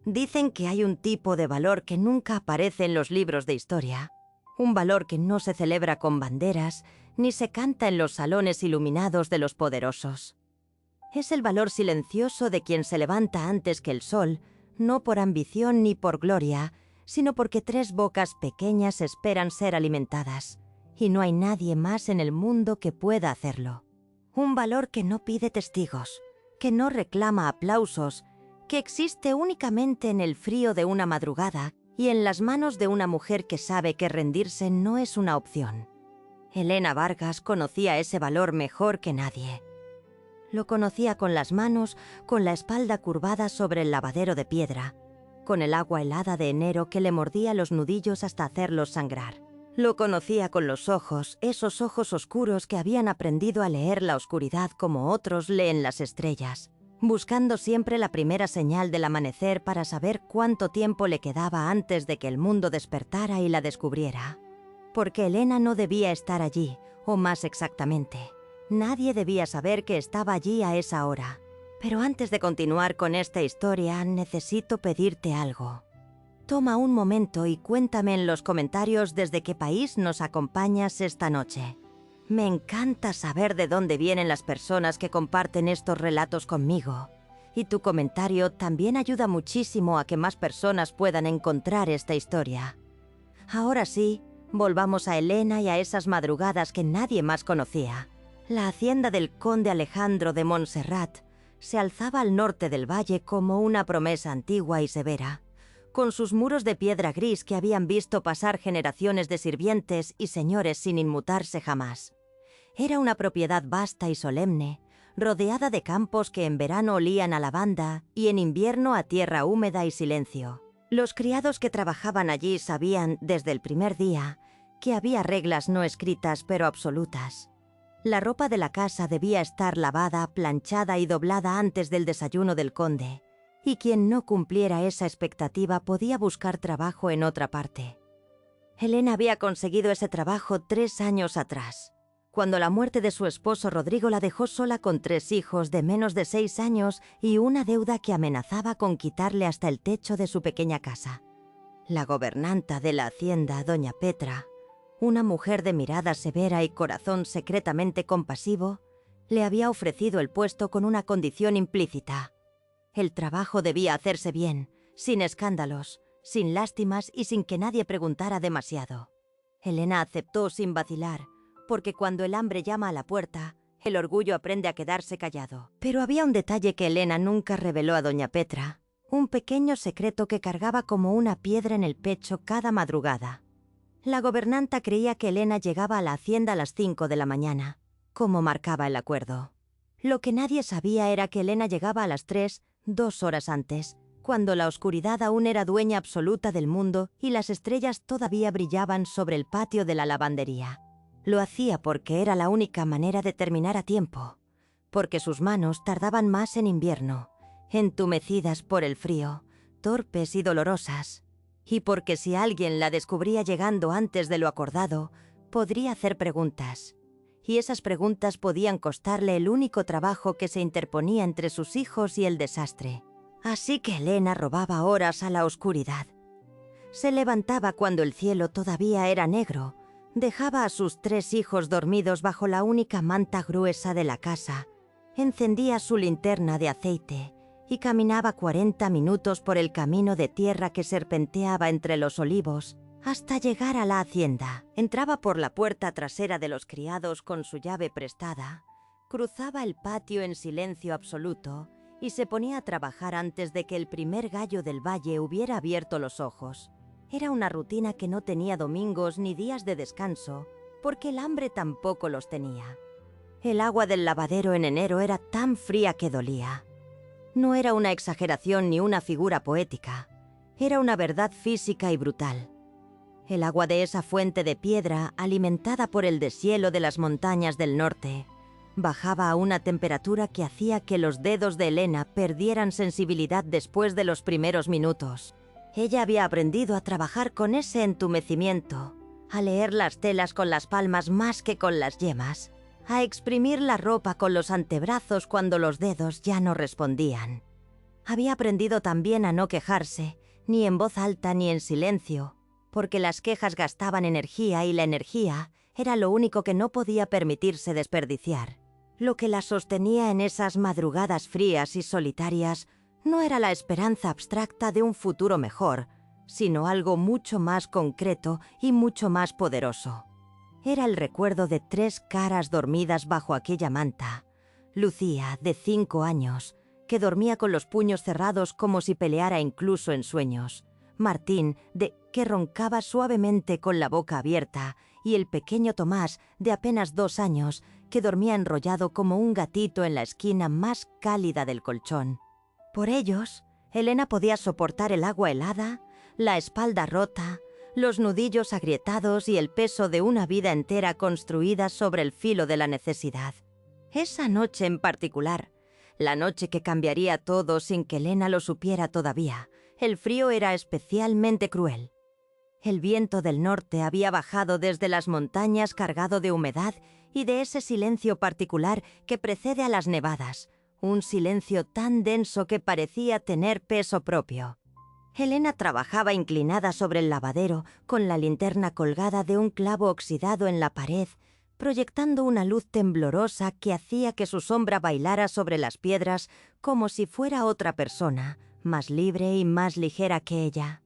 Dicen que hay un tipo de valor que nunca aparece en los libros de historia. Un valor que no se celebra con banderas, ni se canta en los salones iluminados de los poderosos. Es el valor silencioso de quien se levanta antes que el sol, no por ambición ni por gloria, sino porque 3 bocas pequeñas esperan ser alimentadas, y no hay nadie más en el mundo que pueda hacerlo. Un valor que no pide testigos, que no reclama aplausos, que existe únicamente en el frío de una madrugada y en las manos de una mujer que sabe que rendirse no es una opción. Elena Vargas conocía ese valor mejor que nadie. Lo conocía con las manos, con la espalda curvada sobre el lavadero de piedra, con el agua helada de enero que le mordía los nudillos hasta hacerlos sangrar. Lo conocía con los ojos, esos ojos oscuros que habían aprendido a leer la oscuridad como otros leen las estrellas, buscando siempre la primera señal del amanecer para saber cuánto tiempo le quedaba antes de que el mundo despertara y la descubriera. Porque Elena no debía estar allí, o más exactamente, nadie debía saber que estaba allí a esa hora. Pero antes de continuar con esta historia, necesito pedirte algo. Toma un momento y cuéntame en los comentarios desde qué país nos acompañas esta noche. Me encanta saber de dónde vienen las personas que comparten estos relatos conmigo. Y tu comentario también ayuda muchísimo a que más personas puedan encontrar esta historia. Ahora sí, volvamos a Elena y a esas madrugadas que nadie más conocía. La hacienda del conde Alejandro de Montserrat se alzaba al norte del valle como una promesa antigua y severa, con sus muros de piedra gris que habían visto pasar generaciones de sirvientes y señores sin inmutarse jamás. Era una propiedad vasta y solemne, rodeada de campos que en verano olían a lavanda y en invierno a tierra húmeda y silencio. Los criados que trabajaban allí sabían, desde el primer día, que había reglas no escritas pero absolutas. La ropa de la casa debía estar lavada, planchada y doblada antes del desayuno del conde, y quien no cumpliera esa expectativa podía buscar trabajo en otra parte. Elena había conseguido ese trabajo 3 años atrás, cuando la muerte de su esposo Rodrigo la dejó sola con 3 hijos de menos de 6 años y una deuda que amenazaba con quitarle hasta el techo de su pequeña casa. La gobernanta de la hacienda, doña Petra, una mujer de mirada severa y corazón secretamente compasivo, le había ofrecido el puesto con una condición implícita. El trabajo debía hacerse bien, sin escándalos, sin lástimas y sin que nadie preguntara demasiado. Elena aceptó sin vacilar, porque cuando el hambre llama a la puerta, el orgullo aprende a quedarse callado. Pero había un detalle que Elena nunca reveló a doña Petra, un pequeño secreto que cargaba como una piedra en el pecho cada madrugada. La gobernanta creía que Elena llegaba a la hacienda a las 5 de la mañana, como marcaba el acuerdo. Lo que nadie sabía era que Elena llegaba a las 3, 2 horas antes, cuando la oscuridad aún era dueña absoluta del mundo y las estrellas todavía brillaban sobre el patio de la lavandería. Lo hacía porque era la única manera de terminar a tiempo, porque sus manos tardaban más en invierno, entumecidas por el frío, torpes y dolorosas, y porque si alguien la descubría llegando antes de lo acordado, podría hacer preguntas, y esas preguntas podían costarle el único trabajo que se interponía entre sus hijos y el desastre. Así que Elena robaba horas a la oscuridad. Se levantaba cuando el cielo todavía era negro, dejaba a sus 3 hijos dormidos bajo la única manta gruesa de la casa, encendía su linterna de aceite y caminaba 40 minutos por el camino de tierra que serpenteaba entre los olivos hasta llegar a la hacienda. Entraba por la puerta trasera de los criados con su llave prestada, cruzaba el patio en silencio absoluto y se ponía a trabajar antes de que el primer gallo del valle hubiera abierto los ojos. Era una rutina que no tenía domingos ni días de descanso, porque el hambre tampoco los tenía. El agua del lavadero en enero era tan fría que dolía. No era una exageración ni una figura poética, era una verdad física y brutal. El agua de esa fuente de piedra, alimentada por el deshielo de las montañas del norte, bajaba a una temperatura que hacía que los dedos de Elena perdieran sensibilidad después de los primeros minutos. Ella había aprendido a trabajar con ese entumecimiento, a leer las telas con las palmas más que con las yemas, a exprimir la ropa con los antebrazos cuando los dedos ya no respondían. Había aprendido también a no quejarse, ni en voz alta ni en silencio, porque las quejas gastaban energía y la energía era lo único que no podía permitirse desperdiciar. Lo que la sostenía en esas madrugadas frías y solitarias no era la esperanza abstracta de un futuro mejor, sino algo mucho más concreto y mucho más poderoso. Era el recuerdo de 3 caras dormidas bajo aquella manta. Lucía, de 5 años, que dormía con los puños cerrados como si peleara incluso en sueños. Martín, que roncaba suavemente con la boca abierta, y el pequeño Tomás, de apenas 2 años, que dormía enrollado como un gatito en la esquina más cálida del colchón. Por ellos, Elena podía soportar el agua helada, la espalda rota, los nudillos agrietados y el peso de una vida entera construida sobre el filo de la necesidad. Esa noche en particular, la noche que cambiaría todo sin que Elena lo supiera todavía, el frío era especialmente cruel. El viento del norte había bajado desde las montañas cargado de humedad y de ese silencio particular que precede a las nevadas, un silencio tan denso que parecía tener peso propio. Elena trabajaba inclinada sobre el lavadero, con la linterna colgada de un clavo oxidado en la pared, proyectando una luz temblorosa que hacía que su sombra bailara sobre las piedras como si fuera otra persona, más libre y más ligera que ella.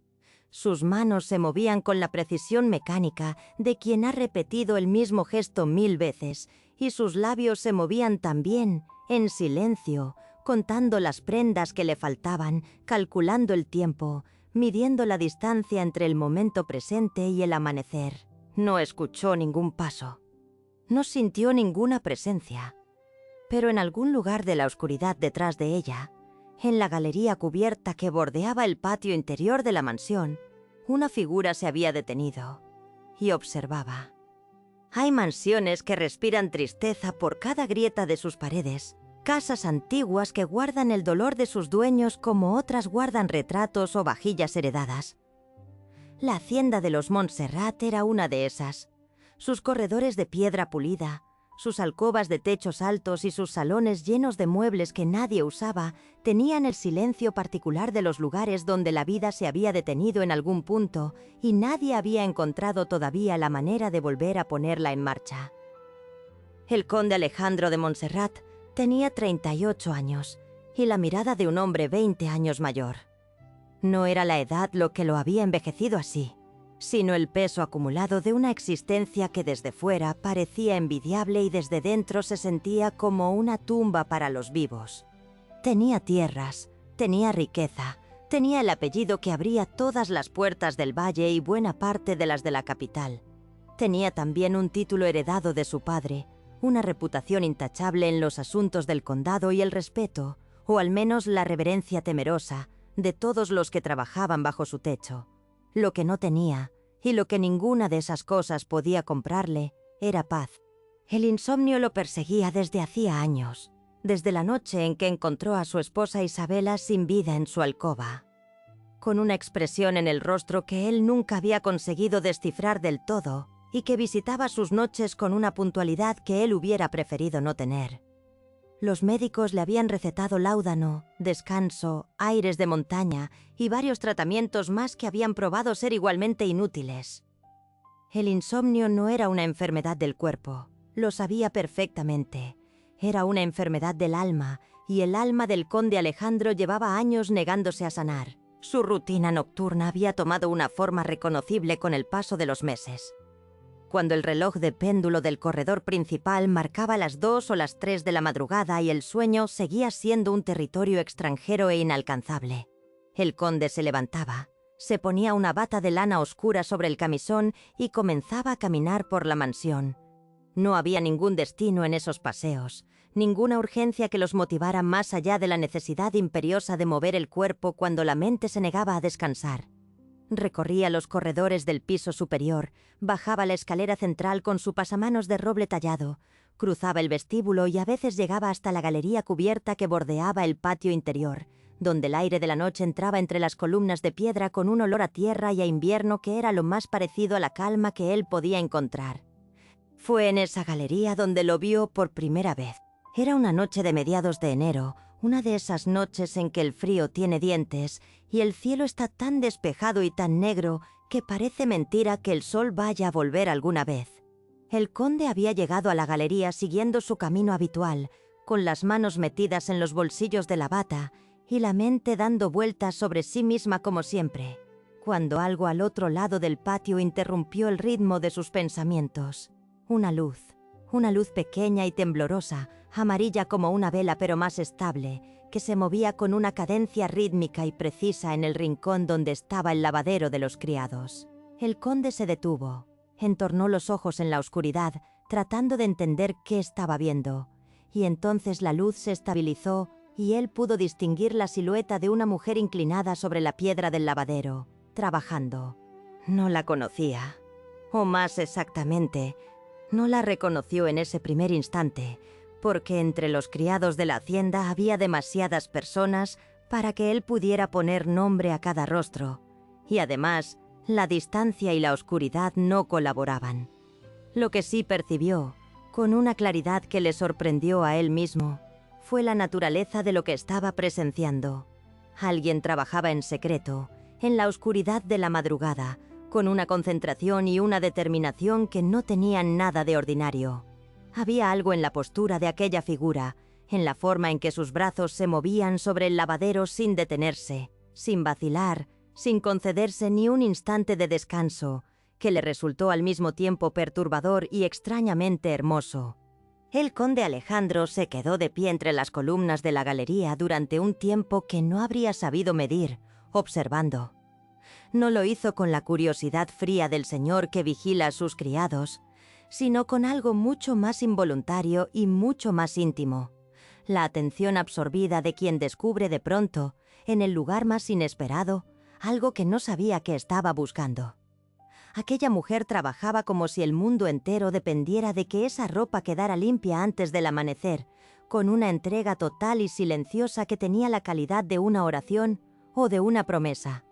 Sus manos se movían con la precisión mecánica de quien ha repetido el mismo gesto 1000 veces, y sus labios se movían también, en silencio, contando las prendas que le faltaban, calculando el tiempo, midiendo la distancia entre el momento presente y el amanecer. No escuchó ningún paso. No sintió ninguna presencia. Pero en algún lugar de la oscuridad detrás de ella, en la galería cubierta que bordeaba el patio interior de la mansión, una figura se había detenido y observaba. Hay mansiones que respiran tristeza por cada grieta de sus paredes, casas antiguas que guardan el dolor de sus dueños como otras guardan retratos o vajillas heredadas. La hacienda de los Montserrat era una de esas. Sus corredores de piedra pulida, sus alcobas de techos altos y sus salones llenos de muebles que nadie usaba tenían el silencio particular de los lugares donde la vida se había detenido en algún punto y nadie había encontrado todavía la manera de volver a ponerla en marcha. El conde Alejandro de Montserrat tenía 38 años y la mirada de un hombre 20 años mayor. No era la edad lo que lo había envejecido así, sino el peso acumulado de una existencia que desde fuera parecía envidiable y desde dentro se sentía como una tumba para los vivos. Tenía tierras, tenía riqueza, tenía el apellido que abría todas las puertas del valle y buena parte de las de la capital. Tenía también un título heredado de su padre, una reputación intachable en los asuntos del condado y el respeto, o al menos la reverencia temerosa, de todos los que trabajaban bajo su techo. Lo que no tenía, y lo que ninguna de esas cosas podía comprarle, era paz. El insomnio lo perseguía desde hacía años, desde la noche en que encontró a su esposa Isabela sin vida en su alcoba. Con una expresión en el rostro que él nunca había conseguido descifrar del todo, y que visitaba sus noches con una puntualidad que él hubiera preferido no tener. Los médicos le habían recetado láudano, descanso, aires de montaña y varios tratamientos más que habían probado ser igualmente inútiles. El insomnio no era una enfermedad del cuerpo, lo sabía perfectamente. Era una enfermedad del alma, y el alma del conde Alejandro llevaba años negándose a sanar. Su rutina nocturna había tomado una forma reconocible con el paso de los meses. Cuando el reloj de péndulo del corredor principal marcaba las 2 o las 3 de la madrugada y el sueño seguía siendo un territorio extranjero e inalcanzable, el conde se levantaba, se ponía una bata de lana oscura sobre el camisón y comenzaba a caminar por la mansión. No había ningún destino en esos paseos, ninguna urgencia que los motivara más allá de la necesidad imperiosa de mover el cuerpo cuando la mente se negaba a descansar. Recorría los corredores del piso superior, bajaba la escalera central con su pasamanos de roble tallado, cruzaba el vestíbulo y a veces llegaba hasta la galería cubierta que bordeaba el patio interior, donde el aire de la noche entraba entre las columnas de piedra con un olor a tierra y a invierno que era lo más parecido a la calma que él podía encontrar. Fue en esa galería donde lo vio por primera vez. Era una noche de mediados de enero, Una de esas noches en que el frío tiene dientes y el cielo está tan despejado y tan negro que parece mentira que el sol vaya a volver alguna vez. El conde había llegado a la galería siguiendo su camino habitual, con las manos metidas en los bolsillos de la bata y la mente dando vueltas sobre sí misma como siempre, cuando algo al otro lado del patio interrumpió el ritmo de sus pensamientos. Una luz pequeña y temblorosa, amarilla como una vela pero más estable, que se movía con una cadencia rítmica y precisa en el rincón donde estaba el lavadero de los criados. El conde se detuvo, entornó los ojos en la oscuridad, tratando de entender qué estaba viendo, y entonces la luz se estabilizó y él pudo distinguir la silueta de una mujer inclinada sobre la piedra del lavadero, trabajando. No la conocía, o más exactamente, no la reconoció en ese primer instante, porque entre los criados de la hacienda había demasiadas personas para que él pudiera poner nombre a cada rostro, y además, la distancia y la oscuridad no colaboraban. Lo que sí percibió, con una claridad que le sorprendió a él mismo, fue la naturaleza de lo que estaba presenciando. Alguien trabajaba en secreto, en la oscuridad de la madrugada, con una concentración y una determinación que no tenían nada de ordinario. Había algo en la postura de aquella figura, en la forma en que sus brazos se movían sobre el lavadero sin detenerse, sin vacilar, sin concederse ni un instante de descanso, que le resultó al mismo tiempo perturbador y extrañamente hermoso. El conde Alejandro se quedó de pie entre las columnas de la galería durante un tiempo que no habría sabido medir, observando. No lo hizo con la curiosidad fría del señor que vigila a sus criados, sino con algo mucho más involuntario y mucho más íntimo, la atención absorbida de quien descubre de pronto, en el lugar más inesperado, algo que no sabía que estaba buscando. Aquella mujer trabajaba como si el mundo entero dependiera de que esa ropa quedara limpia antes del amanecer, con una entrega total y silenciosa que tenía la calidad de una oración o de una promesa.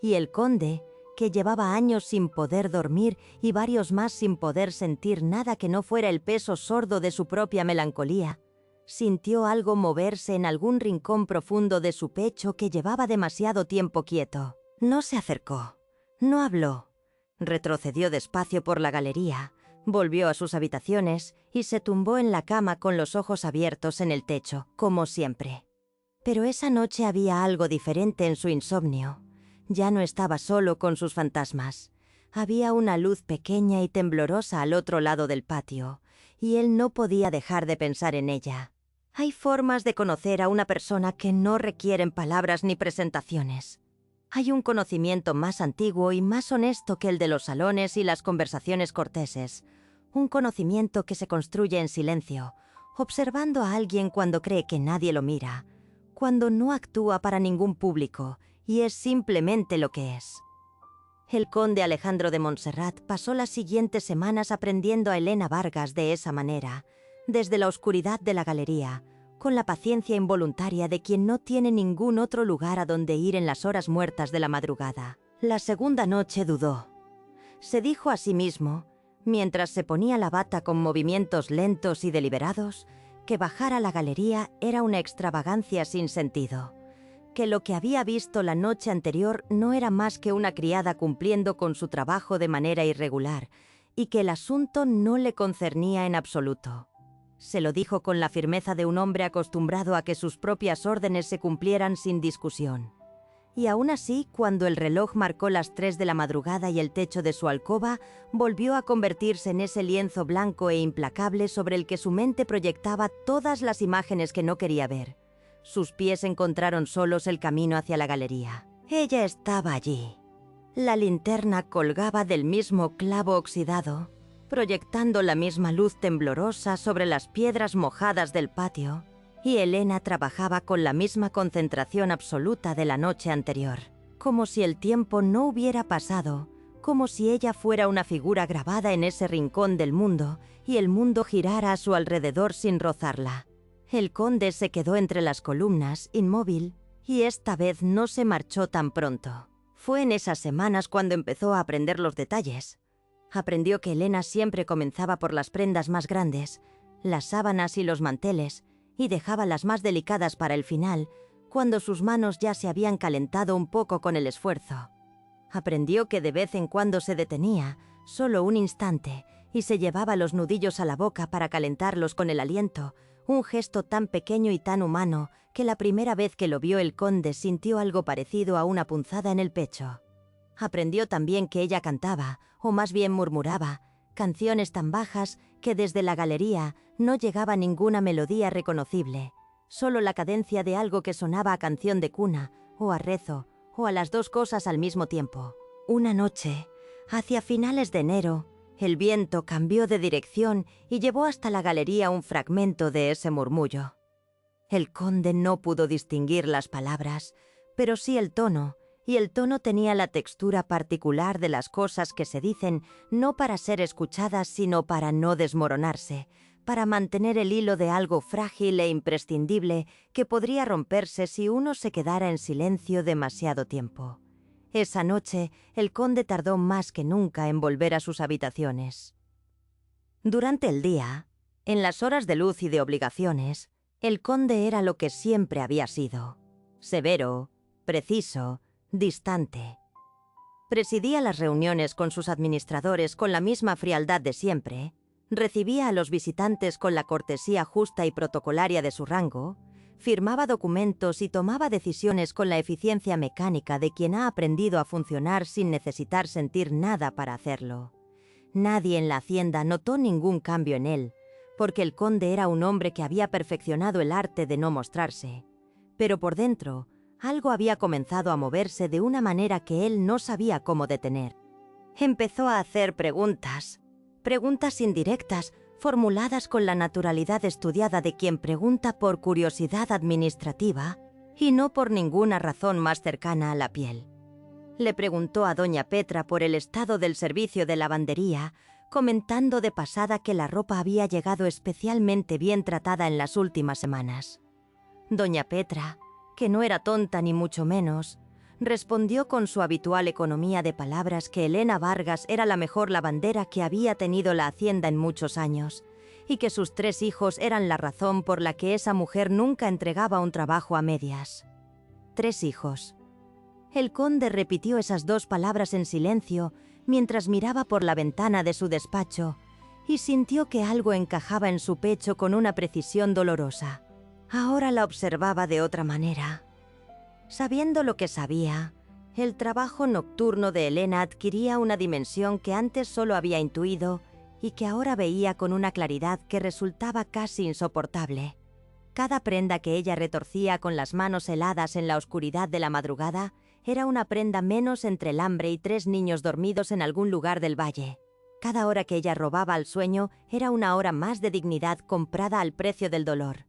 Y el conde, que llevaba años sin poder dormir y varios más sin poder sentir nada que no fuera el peso sordo de su propia melancolía, sintió algo moverse en algún rincón profundo de su pecho que llevaba demasiado tiempo quieto. No se acercó, no habló. Retrocedió despacio por la galería, volvió a sus habitaciones y se tumbó en la cama con los ojos abiertos en el techo, como siempre. Pero esa noche había algo diferente en su insomnio. Ya no estaba solo con sus fantasmas. Había una luz pequeña y temblorosa al otro lado del patio, y él no podía dejar de pensar en ella. Hay formas de conocer a una persona que no requieren palabras ni presentaciones. Hay un conocimiento más antiguo y más honesto que el de los salones y las conversaciones corteses. Un conocimiento que se construye en silencio, observando a alguien cuando cree que nadie lo mira, cuando no actúa para ningún público y es simplemente lo que es. El conde Alejandro de Montserrat pasó las siguientes semanas aprendiendo a Elena Vargas de esa manera, desde la oscuridad de la galería, con la paciencia involuntaria de quien no tiene ningún otro lugar a donde ir en las horas muertas de la madrugada. La segunda noche dudó. Se dijo a sí mismo, mientras se ponía la bata con movimientos lentos y deliberados, que bajar a la galería era una extravagancia sin sentido, que lo que había visto la noche anterior no era más que una criada cumpliendo con su trabajo de manera irregular, y que el asunto no le concernía en absoluto. Se lo dijo con la firmeza de un hombre acostumbrado a que sus propias órdenes se cumplieran sin discusión. Y aún así, cuando el reloj marcó las 3 de la madrugada y el techo de su alcoba volvió a convertirse en ese lienzo blanco e implacable sobre el que su mente proyectaba todas las imágenes que no quería ver, sus pies encontraron solos el camino hacia la galería. Ella estaba allí. La linterna colgaba del mismo clavo oxidado, proyectando la misma luz temblorosa sobre las piedras mojadas del patio, y Elena trabajaba con la misma concentración absoluta de la noche anterior, como si el tiempo no hubiera pasado, como si ella fuera una figura grabada en ese rincón del mundo y el mundo girara a su alrededor sin rozarla. El conde se quedó entre las columnas, inmóvil, y esta vez no se marchó tan pronto. Fue en esas semanas cuando empezó a aprender los detalles. Aprendió que Elena siempre comenzaba por las prendas más grandes, las sábanas y los manteles, y dejaba las más delicadas para el final, cuando sus manos ya se habían calentado un poco con el esfuerzo. Aprendió que de vez en cuando se detenía, solo un instante, y se llevaba los nudillos a la boca para calentarlos con el aliento, un gesto tan pequeño y tan humano que la primera vez que lo vio el conde sintió algo parecido a una punzada en el pecho. Aprendió también que ella cantaba, o más bien murmuraba, canciones tan bajas que desde la galería no llegaba ninguna melodía reconocible, solo la cadencia de algo que sonaba a canción de cuna, o a rezo, o a las dos cosas al mismo tiempo. Una noche, hacia finales de enero, el viento cambió de dirección y llevó hasta la galería un fragmento de ese murmullo. El conde no pudo distinguir las palabras, pero sí el tono, y el tono tenía la textura particular de las cosas que se dicen no para ser escuchadas sino para no desmoronarse, para mantener el hilo de algo frágil e imprescindible que podría romperse si uno se quedara en silencio demasiado tiempo. Esa noche, el conde tardó más que nunca en volver a sus habitaciones. Durante el día, en las horas de luz y de obligaciones, el conde era lo que siempre había sido: severo, preciso, distante. Presidía las reuniones con sus administradores con la misma frialdad de siempre, recibía a los visitantes con la cortesía justa y protocolaria de su rango, firmaba documentos y tomaba decisiones con la eficiencia mecánica de quien ha aprendido a funcionar sin necesitar sentir nada para hacerlo. Nadie en la hacienda notó ningún cambio en él, porque el conde era un hombre que había perfeccionado el arte de no mostrarse. Pero por dentro, algo había comenzado a moverse de una manera que él no sabía cómo detener. Empezó a hacer preguntas indirectas, formuladas con la naturalidad estudiada de quien pregunta por curiosidad administrativa y no por ninguna razón más cercana a la piel. Le preguntó a doña Petra por el estado del servicio de lavandería, comentando de pasada que la ropa había llegado especialmente bien tratada en las últimas semanas. Doña Petra, que no era tonta ni mucho menos, respondió con su habitual economía de palabras que Elena Vargas era la mejor lavandera que había tenido la hacienda en muchos años, y que sus 3 hijos eran la razón por la que esa mujer nunca entregaba un trabajo a medias. 3 hijos. El conde repitió esas 2 palabras en silencio mientras miraba por la ventana de su despacho y sintió que algo encajaba en su pecho con una precisión dolorosa. Ahora la observaba de otra manera. Sabiendo lo que sabía, el trabajo nocturno de Elena adquiría una dimensión que antes solo había intuido y que ahora veía con una claridad que resultaba casi insoportable. Cada prenda que ella retorcía con las manos heladas en la oscuridad de la madrugada era una prenda menos entre el hambre y 3 niños dormidos en algún lugar del valle. Cada hora que ella robaba al sueño era una hora más de dignidad comprada al precio del dolor.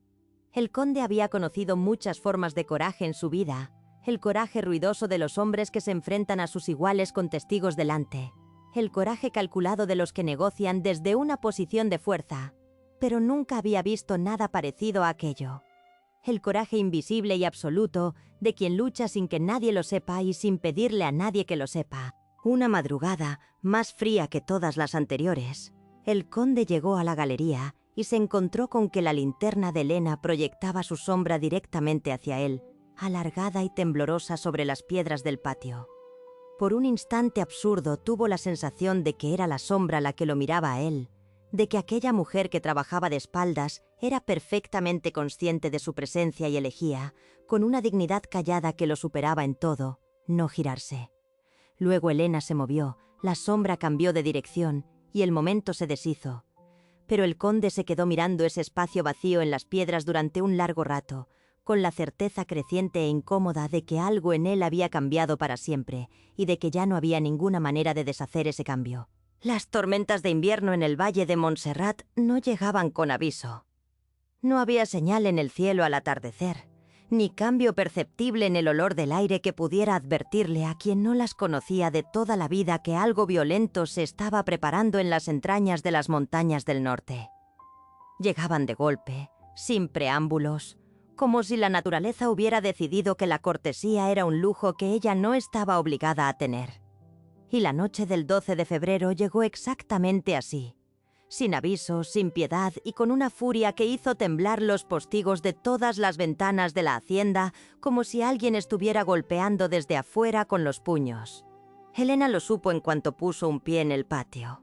El conde había conocido muchas formas de coraje en su vida, el coraje ruidoso de los hombres que se enfrentan a sus iguales con testigos delante, el coraje calculado de los que negocian desde una posición de fuerza, pero nunca había visto nada parecido a aquello. El coraje invisible y absoluto de quien lucha sin que nadie lo sepa y sin pedirle a nadie que lo sepa. Una madrugada, más fría que todas las anteriores, el conde llegó a la galería y se encontró con que la linterna de Elena proyectaba su sombra directamente hacia él, alargada y temblorosa sobre las piedras del patio. Por un instante absurdo tuvo la sensación de que era la sombra la que lo miraba a él, de que aquella mujer que trabajaba de espaldas era perfectamente consciente de su presencia y elegía, con una dignidad callada que lo superaba en todo, no girarse. Luego Elena se movió, la sombra cambió de dirección y el momento se deshizo. Pero el conde se quedó mirando ese espacio vacío en las piedras durante un largo rato, con la certeza creciente e incómoda de que algo en él había cambiado para siempre y de que ya no había ninguna manera de deshacer ese cambio. Las tormentas de invierno en el valle de Montserrat no llegaban con aviso. No había señal en el cielo al atardecer, ni cambio perceptible en el olor del aire que pudiera advertirle a quien no las conocía de toda la vida que algo violento se estaba preparando en las entrañas de las montañas del norte. Llegaban de golpe, sin preámbulos, como si la naturaleza hubiera decidido que la cortesía era un lujo que ella no estaba obligada a tener. Y la noche del 12 de febrero llegó exactamente así. sin aviso, sin piedad y con una furia que hizo temblar los postigos de todas las ventanas de la hacienda, como si alguien estuviera golpeando desde afuera con los puños. Elena lo supo en cuanto puso un pie en el patio.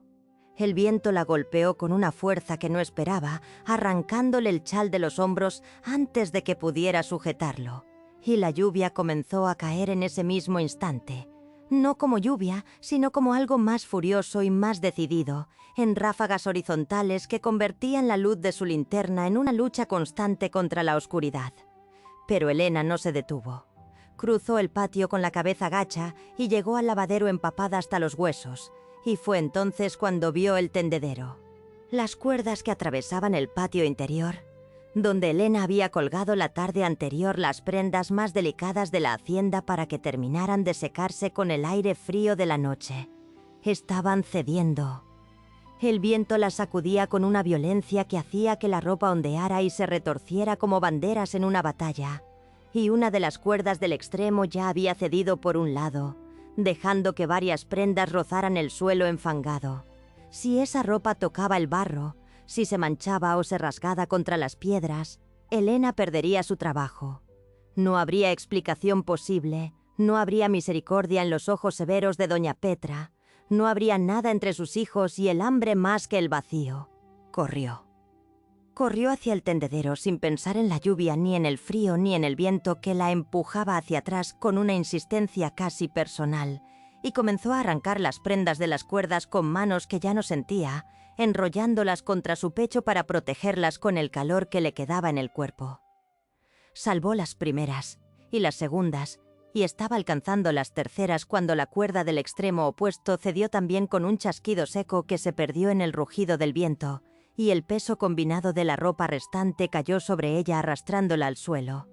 El viento la golpeó con una fuerza que no esperaba, arrancándole el chal de los hombros antes de que pudiera sujetarlo. Y la lluvia comenzó a caer en ese mismo instante. No como lluvia, sino como algo más furioso y más decidido, en ráfagas horizontales que convertían la luz de su linterna en una lucha constante contra la oscuridad. Pero Elena no se detuvo. Cruzó el patio con la cabeza gacha y llegó al lavadero empapada hasta los huesos, y fue entonces cuando vio el tendedero. Las cuerdas que atravesaban el patio interior, donde Elena había colgado la tarde anterior las prendas más delicadas de la hacienda para que terminaran de secarse con el aire frío de la noche, estaban cediendo. El viento las sacudía con una violencia que hacía que la ropa ondeara y se retorciera como banderas en una batalla, y una de las cuerdas del extremo ya había cedido por un lado, dejando que varias prendas rozaran el suelo enfangado. Si esa ropa tocaba el barro, si se manchaba o se rasgaba contra las piedras, Elena perdería su trabajo. No habría explicación posible, no habría misericordia en los ojos severos de doña Petra, no habría nada entre sus hijos y el hambre más que el vacío. Corrió. Corrió hacia el tendedero sin pensar en la lluvia, ni en el frío, ni en el viento que la empujaba hacia atrás con una insistencia casi personal, y comenzó a arrancar las prendas de las cuerdas con manos que ya no sentía, enrollándolas contra su pecho para protegerlas con el calor que le quedaba en el cuerpo. Salvó las primeras y las segundas, y estaba alcanzando las terceras cuando la cuerda del extremo opuesto cedió también con un chasquido seco que se perdió en el rugido del viento, y el peso combinado de la ropa restante cayó sobre ella arrastrándola al suelo.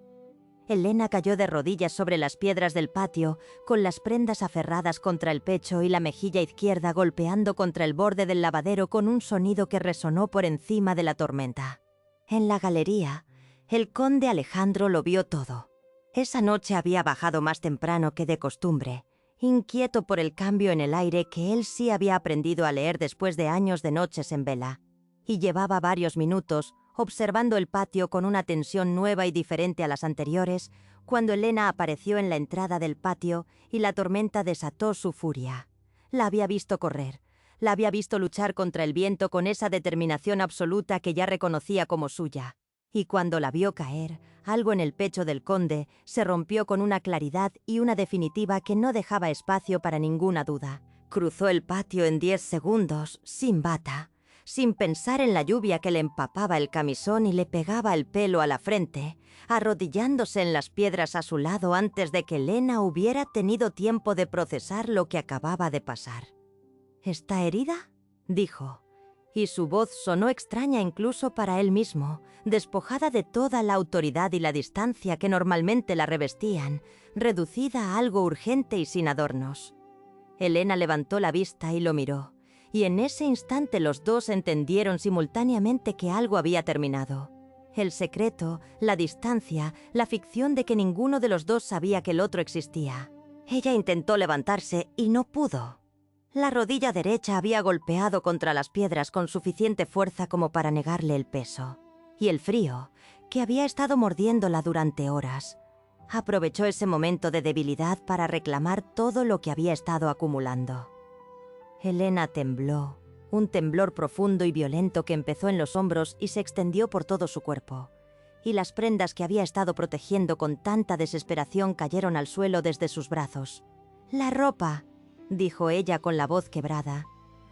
Elena cayó de rodillas sobre las piedras del patio, con las prendas aferradas contra el pecho y la mejilla izquierda golpeando contra el borde del lavadero con un sonido que resonó por encima de la tormenta. En la galería, el conde Alejandro lo vio todo. Esa noche había bajado más temprano que de costumbre, inquieto por el cambio en el aire que él sí había aprendido a leer después de años de noches en vela, y llevaba varios minutos observando el patio con una tensión nueva y diferente a las anteriores, cuando Elena apareció en la entrada del patio y la tormenta desató su furia. La había visto correr, la había visto luchar contra el viento con esa determinación absoluta que ya reconocía como suya, y cuando la vio caer, algo en el pecho del conde se rompió con una claridad y una definitiva que no dejaba espacio para ninguna duda. Cruzó el patio en 10 segundos, sin bata, sin pensar en la lluvia que le empapaba el camisón y le pegaba el pelo a la frente, arrodillándose en las piedras a su lado antes de que Elena hubiera tenido tiempo de procesar lo que acababa de pasar. ¿Está herida?, dijo, y su voz sonó extraña incluso para él mismo, despojada de toda la autoridad y la distancia que normalmente la revestían, reducida a algo urgente y sin adornos. Elena levantó la vista y lo miró, y en ese instante los dos entendieron simultáneamente que algo había terminado. El secreto, la distancia, la ficción de que ninguno de los dos sabía que el otro existía. Ella intentó levantarse y no pudo. La rodilla derecha había golpeado contra las piedras con suficiente fuerza como para negarle el peso. Y el frío, que había estado mordiéndola durante horas, aprovechó ese momento de debilidad para reclamar todo lo que había estado acumulando. Elena tembló, un temblor profundo y violento que empezó en los hombros y se extendió por todo su cuerpo, y las prendas que había estado protegiendo con tanta desesperación cayeron al suelo desde sus brazos. «La ropa», dijo ella con la voz quebrada,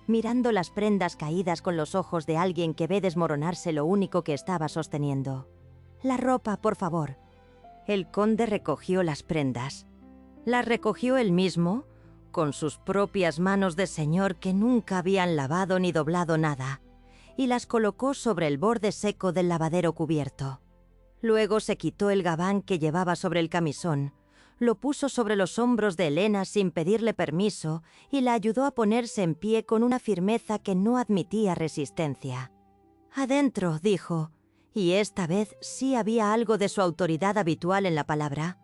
mirando las prendas caídas con los ojos de alguien que ve desmoronarse lo único que estaba sosteniendo. «La ropa, por favor». El conde recogió las prendas. Las recogió él mismo, con sus propias manos de señor que nunca habían lavado ni doblado nada, y las colocó sobre el borde seco del lavadero cubierto. Luego se quitó el gabán que llevaba sobre el camisón, lo puso sobre los hombros de Elena sin pedirle permiso y la ayudó a ponerse en pie con una firmeza que no admitía resistencia. «Adentro», dijo, y esta vez sí había algo de su autoridad habitual en la palabra,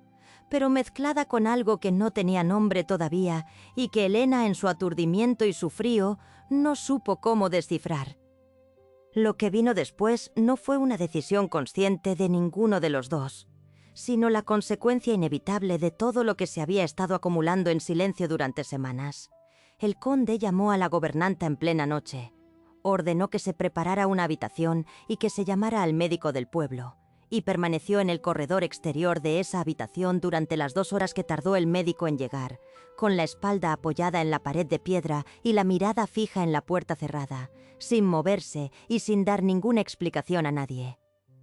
pero mezclada con algo que no tenía nombre todavía y que Elena en su aturdimiento y su frío no supo cómo descifrar. Lo que vino después no fue una decisión consciente de ninguno de los dos, sino la consecuencia inevitable de todo lo que se había estado acumulando en silencio durante semanas. El conde llamó a la gobernanta en plena noche, ordenó que se preparara una habitación y que se llamara al médico del pueblo, y permaneció en el corredor exterior de esa habitación durante las 2 horas que tardó el médico en llegar, con la espalda apoyada en la pared de piedra y la mirada fija en la puerta cerrada, sin moverse y sin dar ninguna explicación a nadie.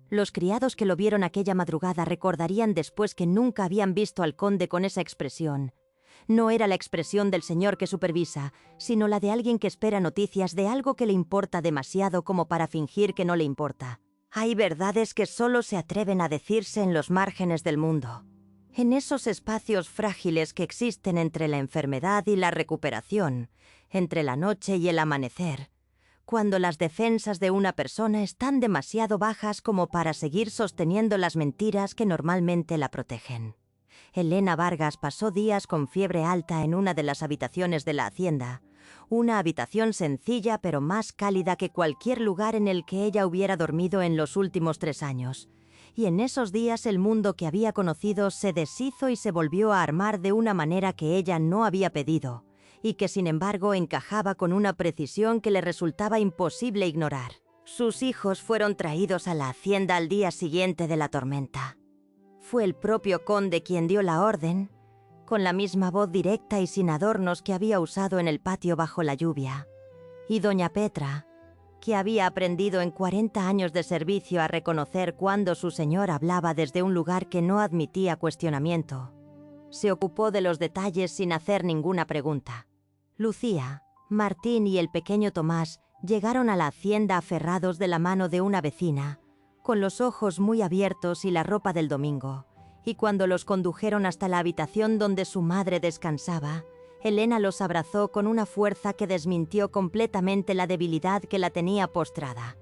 Los criados que lo vieron aquella madrugada recordarían después que nunca habían visto al conde con esa expresión. No era la expresión del señor que supervisa, sino la de alguien que espera noticias de algo que le importa demasiado como para fingir que no le importa. Hay verdades que solo se atreven a decirse en los márgenes del mundo, en esos espacios frágiles que existen entre la enfermedad y la recuperación, entre la noche y el amanecer, cuando las defensas de una persona están demasiado bajas como para seguir sosteniendo las mentiras que normalmente la protegen. Elena Vargas pasó días con fiebre alta en una de las habitaciones de la hacienda, una habitación sencilla pero más cálida que cualquier lugar en el que ella hubiera dormido en los últimos 3 años. Y en esos días el mundo que había conocido se deshizo y se volvió a armar de una manera que ella no había pedido, y que sin embargo encajaba con una precisión que le resultaba imposible ignorar. Sus hijos fueron traídos a la hacienda al día siguiente de la tormenta. Fue el propio conde quien dio la orden, con la misma voz directa y sin adornos que había usado en el patio bajo la lluvia. Y doña Petra, que había aprendido en 40 años de servicio a reconocer cuando su señor hablaba desde un lugar que no admitía cuestionamiento, se ocupó de los detalles sin hacer ninguna pregunta. Lucía, Martín y el pequeño Tomás llegaron a la hacienda aferrados de la mano de una vecina, con los ojos muy abiertos y la ropa del domingo, y cuando los condujeron hasta la habitación donde su madre descansaba, Elena los abrazó con una fuerza que desmintió completamente la debilidad que la tenía postrada.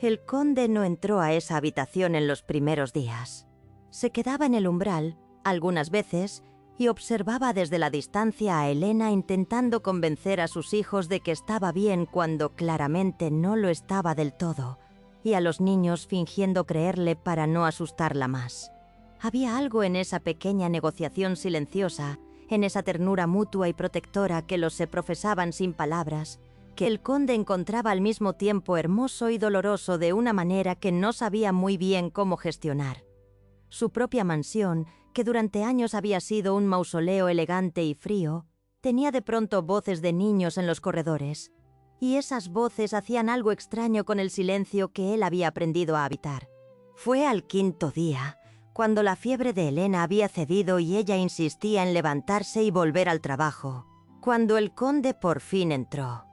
El conde no entró a esa habitación en los primeros días. Se quedaba en el umbral, algunas veces, y observaba desde la distancia a Elena intentando convencer a sus hijos de que estaba bien cuando claramente no lo estaba del todo, y a los niños fingiendo creerle para no asustarla más. Había algo en esa pequeña negociación silenciosa, en esa ternura mutua y protectora que los se profesaban sin palabras, que el conde encontraba al mismo tiempo hermoso y doloroso de una manera que no sabía muy bien cómo gestionar. Su propia mansión, que durante años había sido un mausoleo elegante y frío, tenía de pronto voces de niños en los corredores, y esas voces hacían algo extraño con el silencio que él había aprendido a habitar. Fue al 5.º día, cuando la fiebre de Elena había cedido y ella insistía en levantarse y volver al trabajo, cuando el conde por fin entró.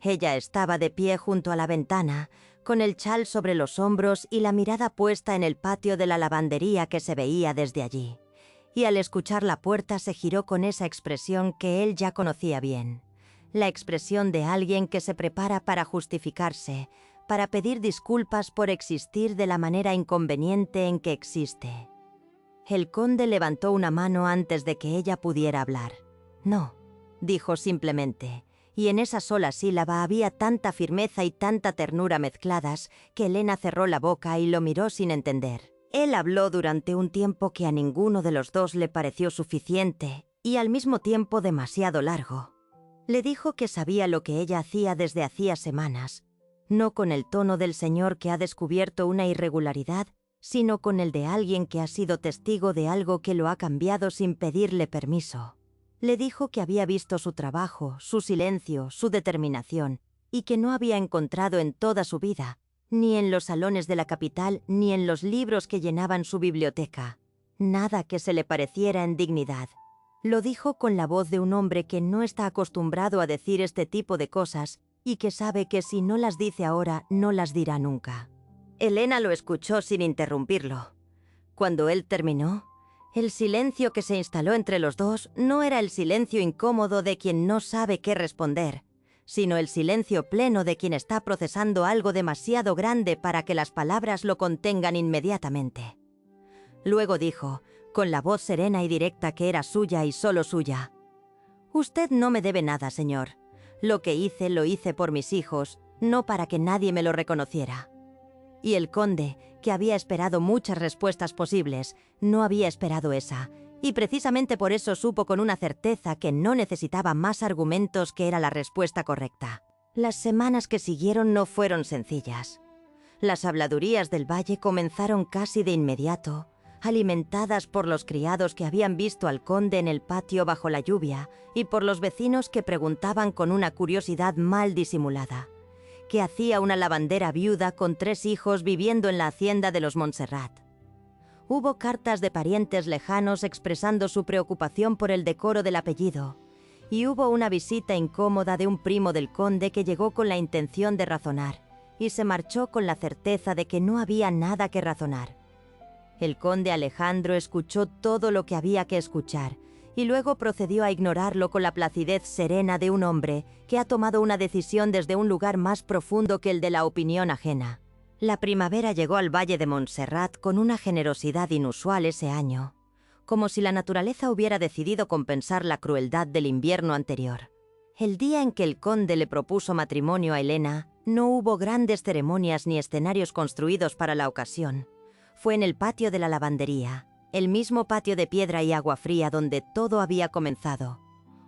Ella estaba de pie junto a la ventana, con el chal sobre los hombros y la mirada puesta en el patio de la lavandería que se veía desde allí, y al escuchar la puerta se giró con esa expresión que él ya conocía bien, la expresión de alguien que se prepara para justificarse, para pedir disculpas por existir de la manera inconveniente en que existe. El conde levantó una mano antes de que ella pudiera hablar. «No», dijo simplemente, y en esa sola sílaba había tanta firmeza y tanta ternura mezcladas que Elena cerró la boca y lo miró sin entender. Él habló durante un tiempo que a ninguno de los dos le pareció suficiente y al mismo tiempo demasiado largo. Le dijo que sabía lo que ella hacía desde hacía semanas, no con el tono del señor que ha descubierto una irregularidad, sino con el de alguien que ha sido testigo de algo que lo ha cambiado sin pedirle permiso. Le dijo que había visto su trabajo, su silencio, su determinación, y que no había encontrado en toda su vida, ni en los salones de la capital, ni en los libros que llenaban su biblioteca, nada que se le pareciera en dignidad. Lo dijo con la voz de un hombre que no está acostumbrado a decir este tipo de cosas y que sabe que si no las dice ahora, no las dirá nunca. Elena lo escuchó sin interrumpirlo. Cuando él terminó, el silencio que se instaló entre los dos no era el silencio incómodo de quien no sabe qué responder, sino el silencio pleno de quien está procesando algo demasiado grande para que las palabras lo contengan inmediatamente. Luego dijo, con la voz serena y directa que era suya y solo suya: «Usted no me debe nada, señor. Lo que hice, lo hice por mis hijos, no para que nadie me lo reconociera. Y el conde, que había esperado muchas respuestas posibles, no había esperado esa, y precisamente por eso supo con una certeza que no necesitaba más argumentos, que era la respuesta correcta. Las semanas que siguieron no fueron sencillas. Las habladurías del valle comenzaron casi de inmediato, alimentadas por los criados que habían visto al conde en el patio bajo la lluvia y por los vecinos que preguntaban con una curiosidad mal disimulada: ¿qué hacía una lavandera viuda con 3 hijos viviendo en la hacienda de los Montserrat? Hubo cartas de parientes lejanos expresando su preocupación por el decoro del apellido, y hubo una visita incómoda de un primo del conde que llegó con la intención de razonar, y se marchó con la certeza de que no había nada que razonar. El conde Alejandro escuchó todo lo que había que escuchar, y luego procedió a ignorarlo con la placidez serena de un hombre que ha tomado una decisión desde un lugar más profundo que el de la opinión ajena. La primavera llegó al Valle de Montserrat con una generosidad inusual ese año, como si la naturaleza hubiera decidido compensar la crueldad del invierno anterior. El día en que el conde le propuso matrimonio a Helena, no hubo grandes ceremonias ni escenarios construidos para la ocasión. Fue en el patio de la lavandería, el mismo patio de piedra y agua fría donde todo había comenzado.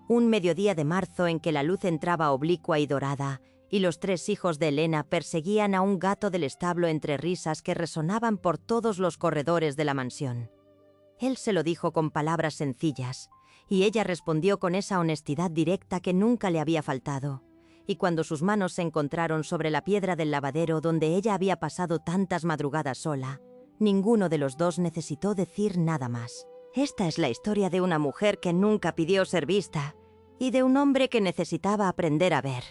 Un mediodía de marzo en que la luz entraba oblicua y dorada, y los 3 hijos de Helena perseguían a un gato del establo entre risas que resonaban por todos los corredores de la mansión. Él se lo dijo con palabras sencillas, y ella respondió con esa honestidad directa que nunca le había faltado. Y cuando sus manos se encontraron sobre la piedra del lavadero donde ella había pasado tantas madrugadas sola, ninguno de los dos necesitó decir nada más. Esta es la historia de una mujer que nunca pidió ser vista, y de un hombre que necesitaba aprender a ver.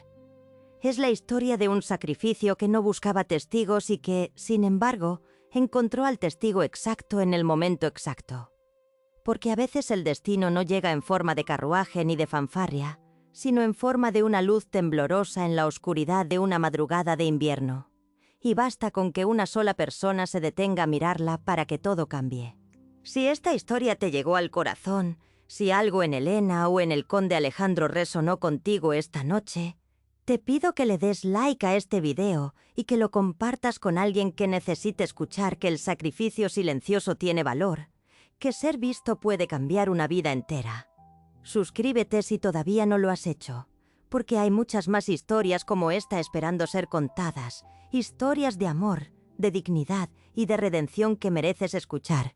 Es la historia de un sacrificio que no buscaba testigos y que, sin embargo, encontró al testigo exacto en el momento exacto. Porque a veces el destino no llega en forma de carruaje ni de fanfarria, sino en forma de una luz temblorosa en la oscuridad de una madrugada de invierno. Y basta con que una sola persona se detenga a mirarla para que todo cambie. Si esta historia te llegó al corazón, si algo en Helena o en el conde Alejandro resonó contigo esta noche, te pido que le des like a este video y que lo compartas con alguien que necesite escuchar que el sacrificio silencioso tiene valor, que ser visto puede cambiar una vida entera. Suscríbete si todavía no lo has hecho, porque hay muchas más historias como esta esperando ser contadas, historias de amor, de dignidad y de redención que mereces escuchar.